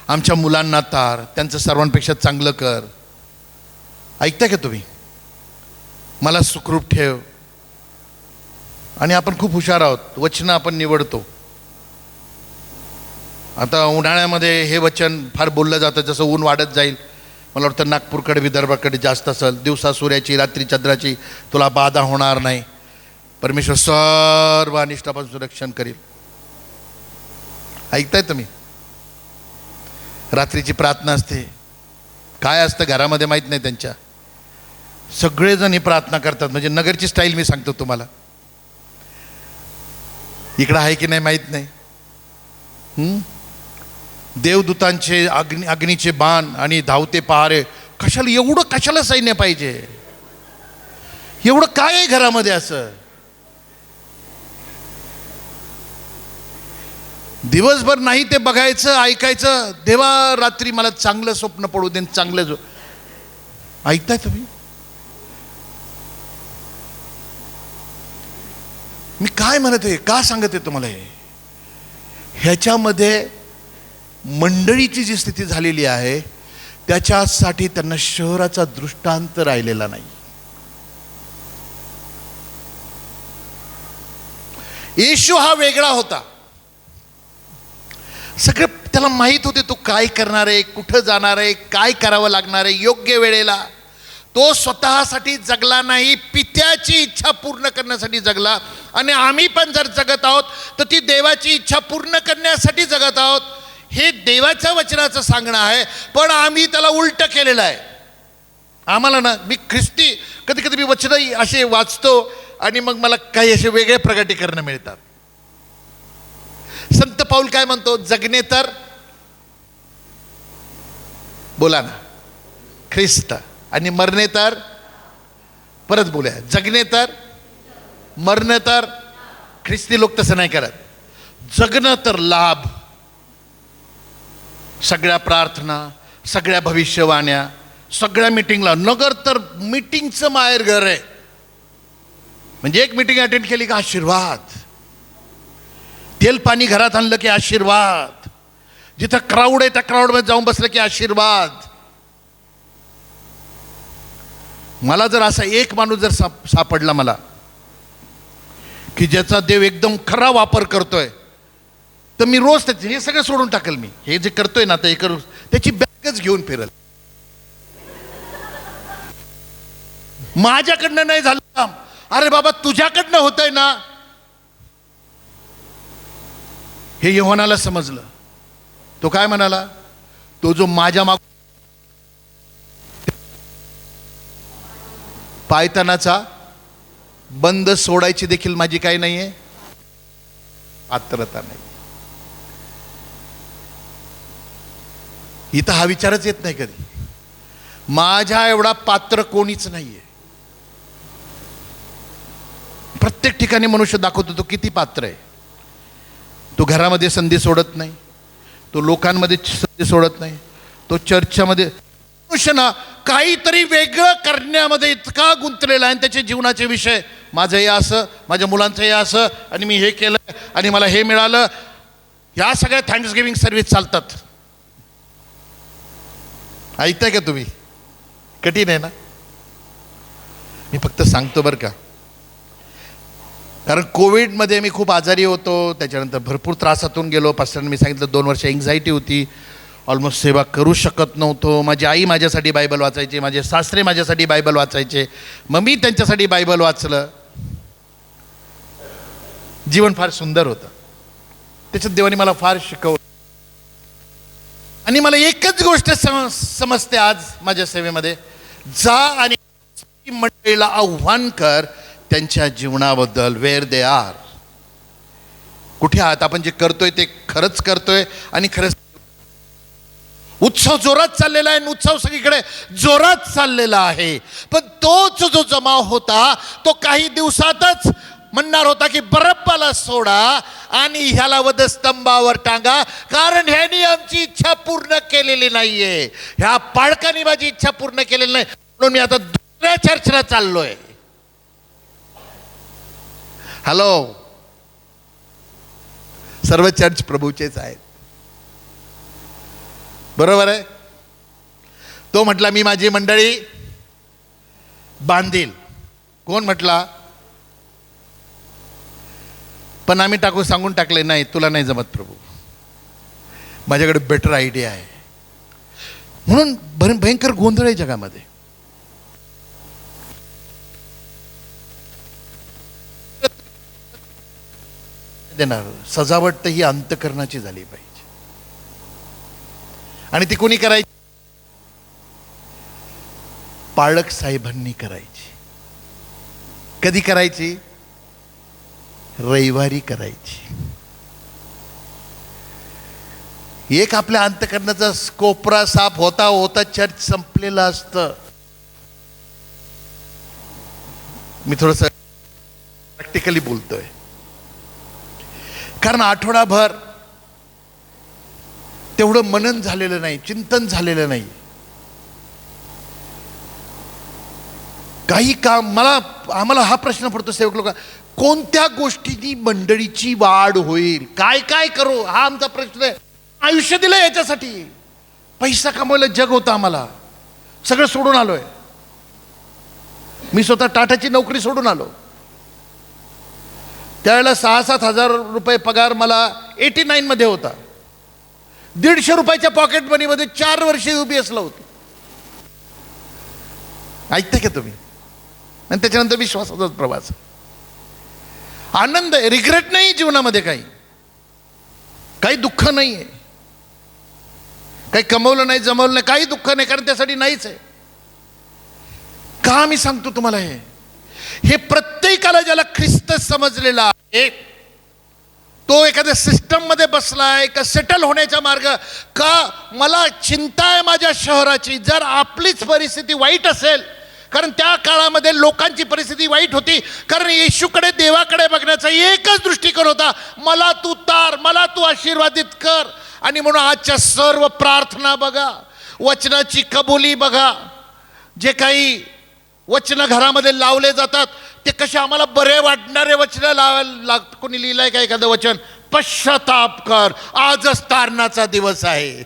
आमच्या मुलांना तार, त्यांचं सर्वांपेक्षा चांगलं कर. ऐकताय का तुम्ही? मला सुखरूप ठेव. आणि आपण खूप हुशार आहोत, वचनं आपण निवडतो. आता उन्हाळ्यामध्ये हे वचन फार बोललं जातं, जसं ऊन वाढत जाईल मला वाटतं नागपूरकडे विदर्भाकडे जास्त असेल, दिवसा सूर्याची रात्री चंद्राची तुला बाधा होणार नाही, परमेश्वर सर्व अनिष्टापासून रक्षण करील. ऐकताय तुम्ही? रात्रीची प्रार्थना असते. काय असतं घरामध्ये माहीत नाही त्यांच्या, सगळेजण ही प्रार्थना करतात. म्हणजे नगरची स्टाईल मी सांगतो तुम्हाला, इकडं आहे की नाही माहीत नाही. देवदूतांचे अग्नीचे बाण आणि धावते पहारे. कशाला सैन्य पाहिजे? एवढं काय आहे घरामध्ये असं? दिवसभर नाही ते बघायचं ऐकायचं, देवा रात्री मला चांगलं स्वप्न पडू दे, चांगलं ऐकताय तुम्ही? मी काय म्हणत आहे, का सांगत आहे तुम्हाला हे? ह्याच्यामध्ये मंडळीची जी स्थिती झालेली आहे त्याच्यासाठी त्यांना शहराचा दृष्टांत राहिलेला नाही. येशू हा वेगळा होता. सगळं त्याला माहीत होते तो काय करणार आहे, कुठं जाणार आहे, काय करावं लागणार आहे योग्य वेळेला. तो स्वतःसाठी जगला नाही, पित्याची इच्छा पूर्ण करण्यासाठी जगला. आणि आम्ही पण जर जगत आहोत तर ती देवाची इच्छा पूर्ण करण्यासाठी जगत आहोत. हे देवाच्या वचनाचं सांगणं आहे, पण आम्ही त्याला उलट केलेलं आहे. आम्हाला ना, मी ख्रिस्ती कधी कधी मी वचन असे वाचतो आणि मग मला काही असे वेगळे प्रगटीकरण मिळतात. संत पाऊल काय म्हणतो? जगणे तर, बोला ना, ख्रिस्त, आणि मरणे तर, परत बोलूया, जगणे तर, मरणे तर. ख्रिस्ती लोक तसं नाही करत. जगणं तर लाभ, सगळ्या प्रार्थना, सगळ्या भविष्यवाण्या, सगळ्या मिटिंगला. नगर तर मिटिंगचं माहेर घर आहे. म्हणजे एक मिटिंग अटेंड केली का आशीर्वाद, तेल पाणी घरात आणलं की आशीर्वाद, जिथं क्राऊड आहे त्या क्राऊडमध्ये जाऊन बसलं की आशीर्वाद. मला जर असा एक माणूस जर सापडला मला की ज्याचा देव एकदम खरा वापर करतोय, तर मी रोज त्याचे हे सगळं सोडून टाकेल. मी हे जे करतोय ना ते करू, त्याची बॅगच घेऊन फिरल. माझ्याकडनं नाही झालं काम, अरे बाबा तुझ्याकडनं होतंय ना. हे योहानाला समजलं. तो काय म्हणाला? तो जो माझ्या माग पायतानाचा बंद सोडायची देखील माझी काही नाहीये पात्रता नाही. इथं हा विचारच येत नाही कधी, माझ्या एवढा पात्र कोणीच नाहीये. प्रत्येक ठिकाणी मनुष्य दाखवतो तो किती पात्र आहे. तो घरामध्ये संधी सोडत नाही, तो लोकांमध्ये संधी सोडत नाही, तो चर्चामध्ये. मनुष्य ना काहीतरी वेगळं करण्यामध्ये इतका गुंतलेला आहे. आणि त्याचे जीवनाचे विषय, माझं हे असं, माझ्या मुलांचं हे असं, आणि मी हे केलं आणि मला हे मिळालं, या सगळ्या थँक्स गिव्हिंग सर्व्हिस चालतात. ऐकताय का तुम्ही? कठीण आहे ना. मी फक्त सांगतो बरं का, कारण कोविडमध्ये मी खूप आजारी होतो, त्याच्यानंतर भरपूर त्रासातून गेलो. पास्टरांनी मी सांगितलं 2 वर्ष एन्झायटी होती, ऑलमोस्ट सेवा करू शकत नव्हतो. माझी आई माझ्यासाठी बायबल वाचायची, माझे सासरे माझ्यासाठी बायबल वाचायचे, मग मी त्यांच्यासाठी बायबल वाचलं. जीवन फार सुंदर होतं. त्याच्यात देवाने मला फार शिकवलं. आणि मला एकच गोष्ट समजते आज माझ्या सेवेमध्ये, जा आणि मंडळीला आव्हान कर त्यांच्या जीवनाबद्दल, वेअर दे आर. कुठे आहात, आपण जे करतोय ते खरंच करतोय आणि खरंच उत्सव जोरात चाललेला आहे. उत्सव सगळीकडे जोरात चाललेला आहे. पण तोच जो जमाव होता तो काही दिवसातच म्हणणार होता की बरब्बाला सोडा आणि ह्याला वधस्तंभावर टांगा, कारण ह्यानी आमची इच्छा पूर्ण केलेली नाहीये. ह्या पाळकांनी माझी इच्छा पूर्ण केलेली नाही, म्हणून मी आता दुसऱ्या चर्चला चाललोय. हॅलो, सर्व चर्च प्रभूचेच आहेत, बरोबर आहे. तो म्हटला मी माझी मंडळी बांधील. कोण म्हटला? पण आम्ही सांगून टाकले, नाही तुला नाही जमत प्रभू, माझ्याकडे बेटर आयडिया आहे. म्हणून भयंकर गोंधळ आहे जगामध्ये. देणार सजावट तर ही अंतकरणाची झाली पाहिजे. आणि ती कोणी करायची? पाळक साहेबांनी करायची. कधी करायची? रविवारी करायची. एक आपल्या अंतकरणाचा कोपरा साफ होता होता चर्च संपलेलं असतं. मी थोडस प्रॅक्टिकली बोलतोय, कारण आठवडाभर तेवढं मनन झालेलं नाही, चिंतन झालेलं नाही. काही काम आम्हाला हा प्रश्न पडतो सेवक लोक, कोणत्या गोष्टींनी मंडळीची वाढ होईल, काय काय करू, हा आमचा प्रश्न आहे. आयुष्य दिलं याच्यासाठी, पैसा कमवायला जग होतं, आम्हाला सगळं सोडून आलोय. मी स्वतः टाटाची नोकरी सोडून आलो. त्यावेळेला 6-7 हजार रुपये पगार मला 89 मध्ये होता. 150 रुपयाच्या पॉकेट मनीमध्ये 4 वर्षे उभी असलं होतं. ऐकता का तुम्ही? आणि त्याच्यानंतर विश्वासाचा प्रवास. आनंद आहे, रिग्रेट नाही जीवनामध्ये, काही दुःख नाही आहे. काही कमवलं नाही, जमवलं नाही, काही दुःख नाही, कारण त्यासाठी नाहीच आहे. का मी सांगतो तुम्हाला हे प्रत्येकाला ज्याला ख्रिस्त समजलेला आहे, तो एखाद्या सिस्टम मध्ये बसलाय का सेटल होण्याचा मार्ग, का मला चिंता आहे माझ्या शहराची. जर आपलीच परिस्थिती वाईट असेल, कारण त्या काळामध्ये लोकांची परिस्थिती वाईट होती, कारण येशूकडे, देवाकडे बघण्याचा एकच दृष्टिकोन होता, मला तू तार, मला तू आशीर्वादित कर. आणि म्हणून आजच्या सर्व प्रार्थना बघा, वचनाची कबुली बघा, जे काही वचन घरामध्ये लावले जातात ते कसे आम्हाला बरे वाटणारे वचन लावायला लागत. कोणी लिहिलंय का एखादं वचन? पश्चाताप कर, आजच तारणाचा दिवस आहे.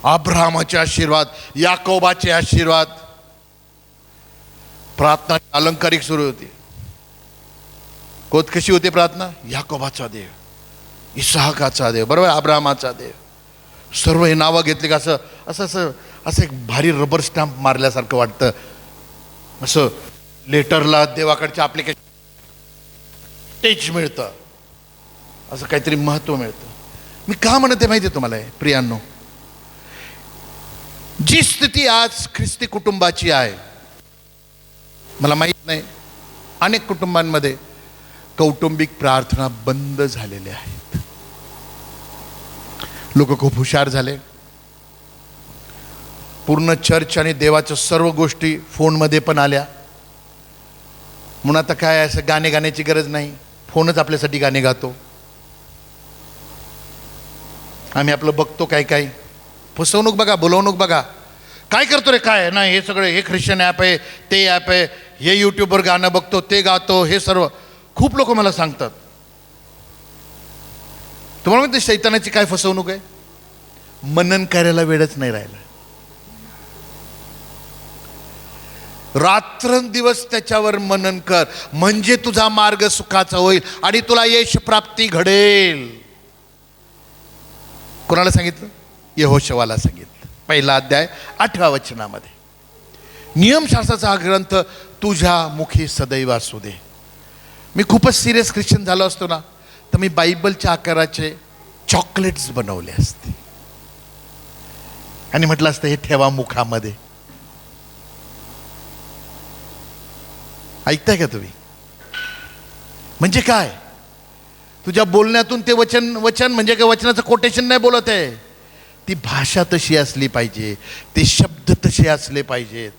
अब्राहमाचे आशीर्वाद, याकोबाचे आशीर्वाद. प्रार्थना अलंकारिक सुरू होती. कशी होती प्रार्थना? याकोबाचा देव, इसहाकाचा देव, बरोबर, अब्राहमाचा देव. सर्व हे नावं घेतली का असं असं असं असं एक भारी रबर स्टॅम्प मारल्यासारखं वाटतं. असं लेटरला देवाकडच्या ॲप्लिकेशन टेच मिळतं, असं काहीतरी महत्त्व मिळतं. मी का म्हणते माहिती आहे तुम्हाला प्रियांनो? जी स्थिती आज ख्रिस्ती कुटुंबाची आहे, मला माहीत नाही, अनेक कुटुंबांमध्ये कौटुंबिक प्रार्थना बंद झालेल्या आहेत. लोक खूप हुशार झाले. पूर्ण चर्च आणि देवाच्या सर्व गोष्टी फोनमध्ये पण आल्या. म्हणून आता काय, असं गाण्याची गरज नाही, फोनच आपल्यासाठी गाणे गातो. आम्ही आपलं बघतो काय काय फसवणूक बघा, बोलवणूक बघा. काय करतो रे, काय नाही, हे सगळं, हे ख्रिश्चन ॲप आहे, ते ॲप आहे, हे यूट्यूबवर गाणं बघतो, ते गातो, हे सर्व. खूप लोक मला सांगतात. तुम्हाला माहिती शैतानाची काय फसवणूक आहे? मनन करायला वेळच नाही राहिला. रात्रंदिवस त्याच्यावर मनन कर, म्हणजे तुझा मार्ग सुखाचा होईल आणि तुला यश प्राप्ती घडेल. कोणाला सांगितलं? यहोशवाला सांगितलं. 1 अध्याय 8व्या वचनामध्ये. नियमशास्त्राचा हा ग्रंथ तुझ्या मुखी सदैव असू दे. मी खूपच सिरियस ख्रिश्चन झालो असतो ना, तर मी बायबलच्या आकाराचे चॉकलेट्स बनवले असते आणि म्हटलं असतं हे ठेवा मुखामध्ये. ऐकताय का तुम्ही? म्हणजे काय? तुझ्या बोलण्यातून ते वचन म्हणजे काय वचनाचं कोटेशन नाही बोलत आहे. ती भाषा तशी असली पाहिजे, ते शब्द तसे असले पाहिजेत,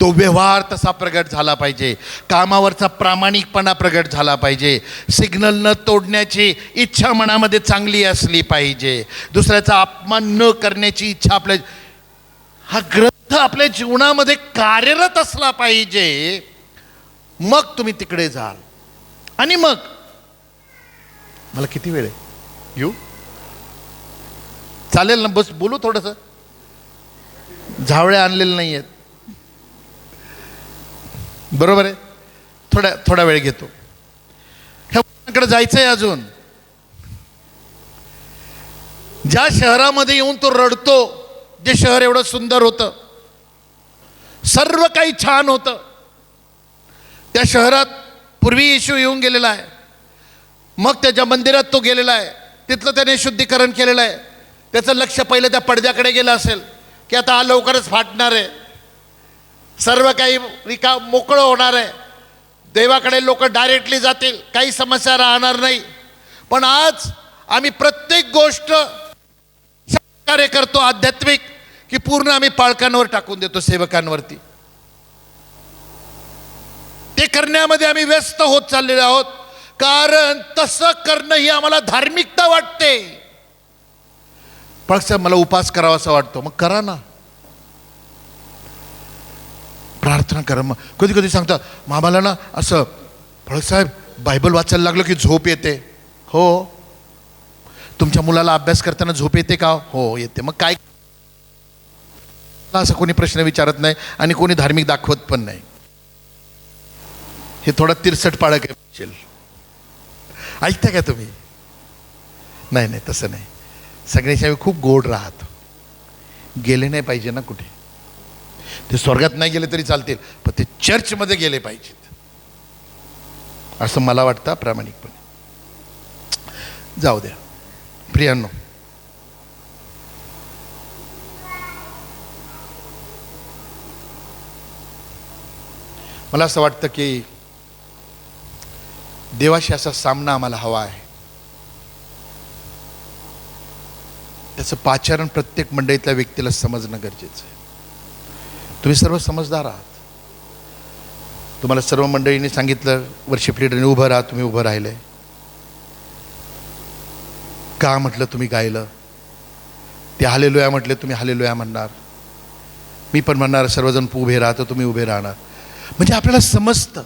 तो व्यवहार तसा प्रगट झाला पाहिजे, कामावरचा प्रामाणिकपणा प्रगट झाला पाहिजे, सिग्नल न तोडण्याची इच्छा मनामध्ये चांगली असली पाहिजे, दुसऱ्याचा अपमान न करण्याची इच्छा आपल्या, हा ग्रंथ आपल्या जीवनामध्ये कार्यरत असला पाहिजे. मग तुम्ही तिकडे जाल. आणि मग मला किती वेळ आहे? येऊ चालेल ना? बस बोलू थोडंसं. झावळ्या आणलेल्या नाही आहेत, बरोबर आहे? थोडा वेळ घेतो. ह्याकडे जायचं आहे अजून. ज्या शहरामध्ये येऊन तो रडतो, जे शहर एवढं सुंदर होतं, सर्व काही छान होतं, त्या शहरात पूर्वी येशू येऊन गेलेला आहे. मग त्याच्या मंदिरात तो गेलेला आहे, तिथलं त्याने शुद्धीकरण केलेलं आहे. त्याचं लक्ष पहिलं त्या पडद्याकडे गेलं असेल की आता हा लवकरच फाटणार आहे, सर्व काही मोकळं होणार आहे, देवाकडे लोक डायरेक्टली जातील, काही समस्या राहणार नाही. पण आज आम्ही प्रत्येक गोष्ट कार्य करतो आध्यात्मिक, की पूर्ण आम्ही पाळकांवर टाकून देतो, सेवकांवरती. ते करण्यामध्ये आम्ही व्यस्त होत चाललेलो आहोत, कारण तसं करणं ही आम्हाला धार्मिकता वाटते. पण साहेब मला उपास करावा असा वाटतो, मग करा ना, प्रार्थना करा. मग कधी कधी सांगतात आम्हाला ना असं, फळसाहेब बायबल वाचायला लागलं की झोप येते. हो. तुमच्या मुलाला अभ्यास करताना झोप येते का? हो येते. मग काय? असं कोणी प्रश्न विचारत नाही आणि कोणी धार्मिक दाखवत पण नाही. हे थोडा तिरसट पाळक आहे. ऐकता का तुम्ही? नाही नाही, तसं नाही. सगळ्याशी आम्ही खूप गोड राहतो. गेले नाही पाहिजे ना कुठे. ते स्वर्गात नाही गेले तरी चालतील, पण ते चर्चमध्ये गेले पाहिजेत, असं मला वाटतं प्रामाणिकपणे. जाऊ द्या प्रियांनो. मला असं वाटतं की देवाशी असा सामना आम्हाला हवा आहे. त्याचं पाचारण प्रत्येक मंडळीतल्या व्यक्तीला समजणं गरजेचं आहे. तुम्ही सर्व समजदार आहात. तुम्हाला सर्व मंडळींनी सांगितलं, वर्शिप लीडरने उभं राहा, तुम्ही उभं राहिले. का म्हटलं तुम्ही गायलं. ते हालेलुया म्हटले, तुम्ही हालेलुया म्हणणार. मी पण म्हणणार सर्वजण उभे राहा, तर तुम्ही उभे राहणार. म्हणजे आपल्याला समजतं